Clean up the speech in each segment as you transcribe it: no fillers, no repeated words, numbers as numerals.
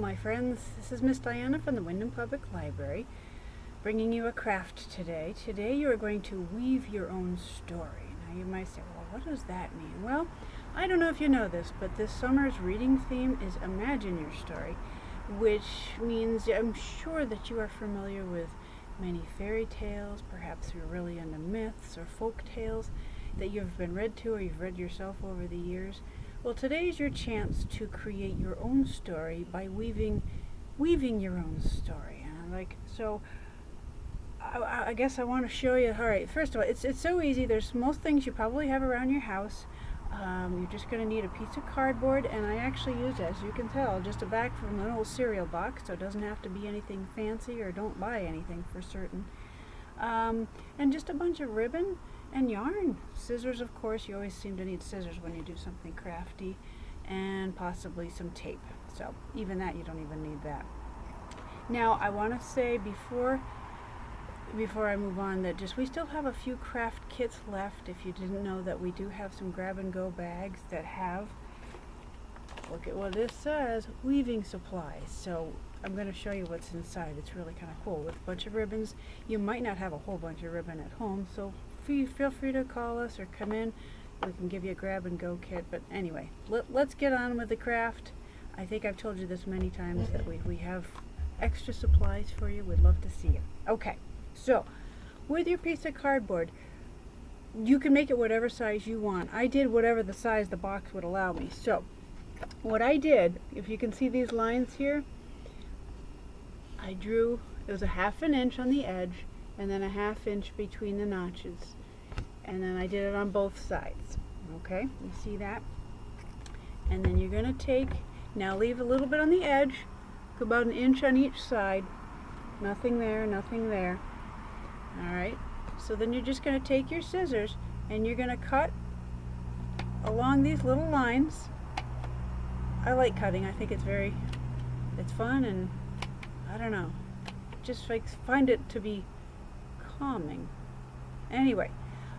my friends. This is Miss Diana from the Wyndham Public Library, bringing you a craft today. Today you are going to weave your own story. Now you might say, well, what does that mean? Well, I don't know if you know this, but this summer's reading theme is Imagine Your Story, which means I'm sure that you are familiar with many fairy tales. Perhaps you're really into myths or folk tales that you've been read to or you've read yourself over the years. Well, today is your chance to create your own story by weaving your own story. I guess I want to show you. All right, first of all, it's so easy. There's most things you probably have around your house. You're just going to need a piece of cardboard, and I actually used, as you can tell, just a back from an old cereal box, so it doesn't have to be anything fancy, or don't buy anything for certain. And just a bunch of ribbon and yarn. Scissors, of course. You always seem to need scissors when you do something crafty, and possibly some tape. So even that, you don't even need that. Now I want to say before I move on that we still have a few craft kits left. If you didn't know, that we do have some grab and go bags that have, look at what this says, weaving supplies. So I'm going to show you what's inside. It's really kind of cool with a bunch of ribbons. You might not have a whole bunch of ribbon at home, so feel free to call us or come in. We can give you a grab and go kit. But anyway, let's get on with the craft. I think I've told you this many times that we have extra supplies for you. We'd love to see you. Okay, so with your piece of cardboard, you can make it whatever size you want. I did whatever the size the box would allow me. So what I did, if you can see these lines here, I drew, it was a 1/2 inch on the edge and then a 1/2 inch between the notches, and then I did it on both sides. Okay, you see that? And then you're going to take, now leave a little bit on the edge, about 1 inch on each side, nothing there, nothing there. Alright, so then you're just going to take your scissors and you're going to cut along these little lines. I like cutting. I think it's fun, and I don't know, just find it to be calming. Anyway,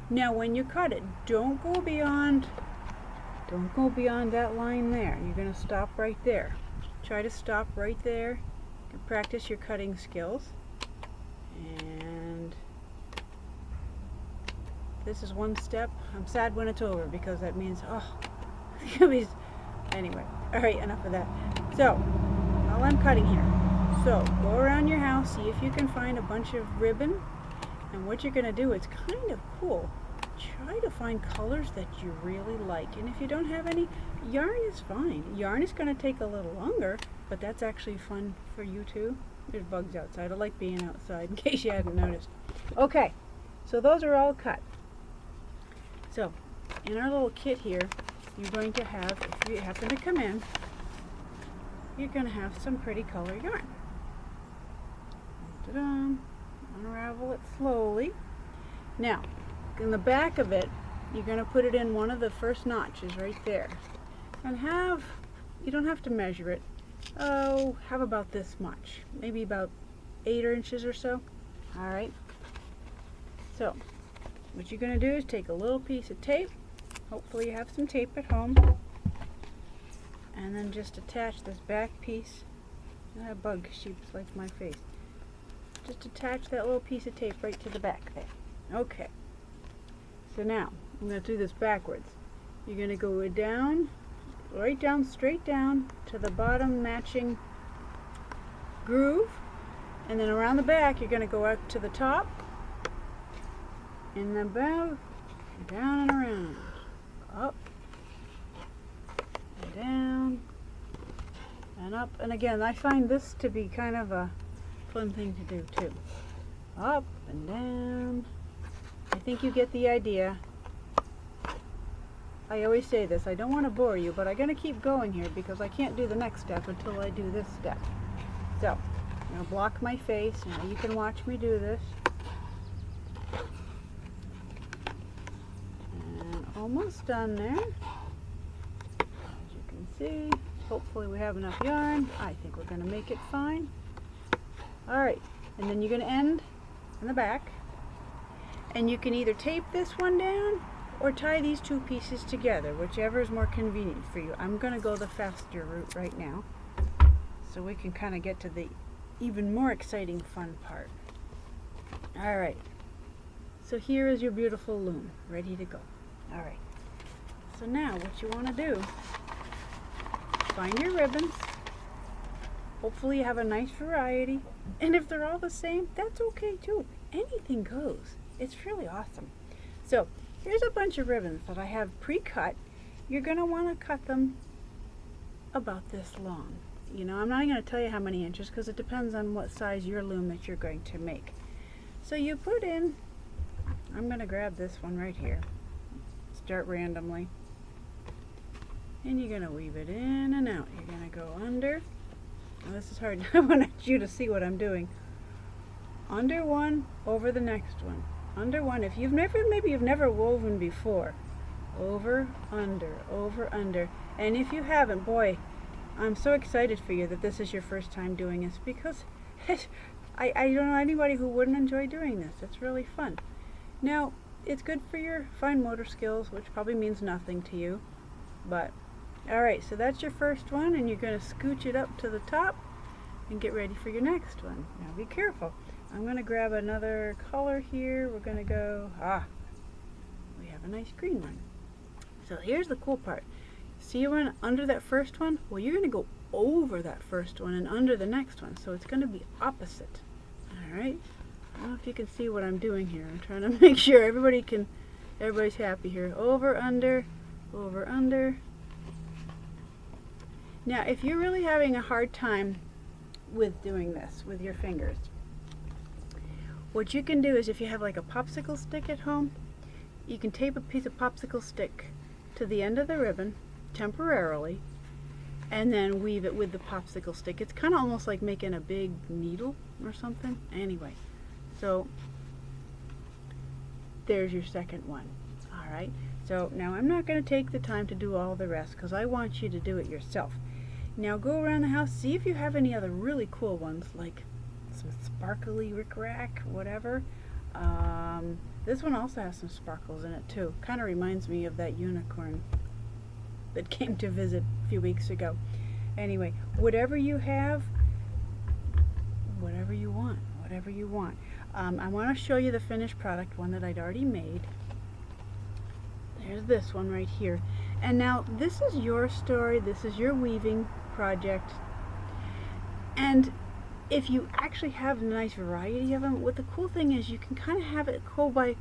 now when you cut it, don't go beyond that line there. You're going to stop right there. Try to stop right there. You can practice your cutting skills. And this is one step. I'm sad when it's over because that means, anyway. Alright, enough of that. So, while I'm cutting here, so go around your house, see if you can find a bunch of ribbon, and what you're going to do, it's kind of cool. Try to find colors that you really like, and if you don't have any, yarn is fine. Yarn is going to take a little longer, but that's actually fun for you too. There's bugs outside. I like being outside, in case you hadn't noticed. Okay, so those are all cut. So, in our little kit here, you're going to have, if you happen to come in, you're going to have some pretty color yarn. Ta-da! Unravel it slowly. Now, in the back of it, you're going to put it in one of the first notches right there. And you don't have to measure it, have about this much, maybe about 8 inches or so. Alright, so what you're going to do is take a little piece of tape, hopefully you have some tape at home, and then just attach this back piece. That bug sheeps like my face. Just attach that little piece of tape right to the back there. Okay, so now I'm going to do this backwards. You're going to go down, right down, straight down to the bottom matching groove, and then around the back you're going to go out to the top, and then back, down and around, up and down and up. And again, I find this to be kind of a fun thing to do too. Up and down. I think you get the idea. I always say this, I don't want to bore you, but I'm going to keep going here because I can't do the next step until I do this step. So, I'm going to block my face. Now you can watch me do this. And almost done there. As you can see, hopefully we have enough yarn. I think we're going to make it fine. Alright, and then you're going to end in the back. And you can either tape this one down or tie these two pieces together, whichever is more convenient for you. I'm going to go the faster route right now. so we can kind of get to the even more exciting fun part. All right, so here is your beautiful loom ready to go. All right, so now what you want to do, find your ribbons. Hopefully you have a nice variety, and if they're all the same, that's okay too. Anything goes. It's really awesome. So here's a bunch of ribbons that I have pre-cut. You're going to want to cut them about this long. You know, I'm not going to tell you how many inches because it depends on what size your loom that you're going to make. So you put in, I'm going to grab this one right here, start randomly, and you're going to weave it in and out. You're going to go under. Now this is hard. I want you to see what I'm doing. Under one, over the next one. Under one. If you've never, maybe you've never woven before. Over, under. And if you haven't, boy, I'm so excited for you that this is your first time doing this, because I don't know anybody who wouldn't enjoy doing this. It's really fun. Now, it's good for your fine motor skills, which probably means nothing to you, but alright, so that's your first one, and you're going to scooch it up to the top and get ready for your next one. Now be careful. I'm going to grab another color here. We're going to go, we have a nice green one. So here's the cool part. See when under that first one? Well, you're going to go over that first one and under the next one, so it's going to be opposite. Alright? I don't know if you can see what I'm doing here. I'm trying to make sure everybody's happy here. Over, under, over, under. Now, if you're really having a hard time with doing this with your fingers, what you can do is, if you have like a popsicle stick at home, you can tape a piece of popsicle stick to the end of the ribbon temporarily and then weave it with the popsicle stick. It's kind of almost like making a big needle or something. Anyway, so there's your second one. All right, so now I'm not going to take the time to do all the rest because I want you to do it yourself. Now go around the house, see if you have any other really cool ones, like some sparkly rickrack, whatever. This one also has some sparkles in it too. Kind of reminds me of that unicorn that came to visit a few weeks ago. Anyway, whatever you have, whatever you want. I want to show you the finished product, one that I'd already made. There's this one right here. And now this is your story, this is your weaving project. And if you actually have a nice variety of them, what the cool thing is, you can kind of have it go by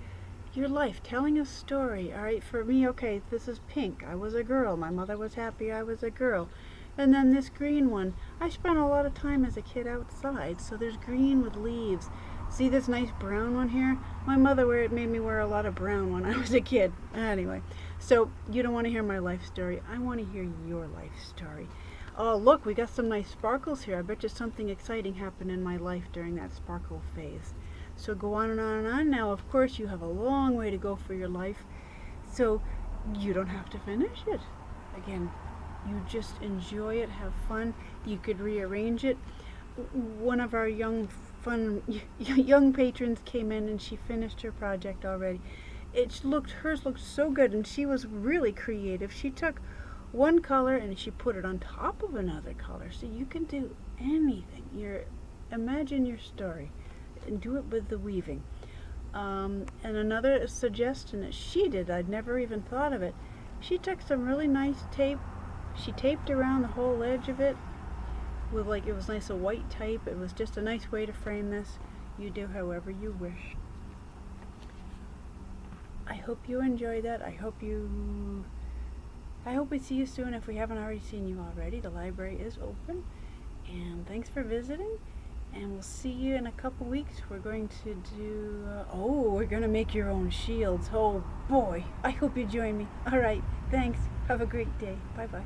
your life, telling a story. All right, for me, okay, this is pink. I was a girl. My mother was happy I was a girl. And then this green one, I spent a lot of time as a kid outside, so there's green with leaves. See this nice brown one here? My mother made me wear a lot of brown when I was a kid. Anyway, so you don't want to hear my life story. I want to hear your life story. Oh, look, we got some nice sparkles here. I bet you something exciting happened in my life during that sparkle phase. So go on and on and on. Now, of course, you have a long way to go for your life, so you don't have to finish it. Again, you just enjoy it, have fun. You could rearrange it. One of our young patrons came in and she finished her project already. Hers looked so good, and she was really creative. She took one color and she put it on top of another color, so you can do anything. Imagine your story and do it with the weaving. And another suggestion that she did, I'd never even thought of it, she took some really nice tape, she taped around the whole edge of it with, like, it was nice, a white tape. It was just a nice way to frame this. You do however you wish. I hope you enjoy that. I hope we see you soon. If we haven't already seen you already, the library is open. And thanks for visiting. And we'll see you in a couple weeks. We're going to do, we're going to make your own shields. Oh boy, I hope you join me. All right, thanks. Have a great day. Bye-bye.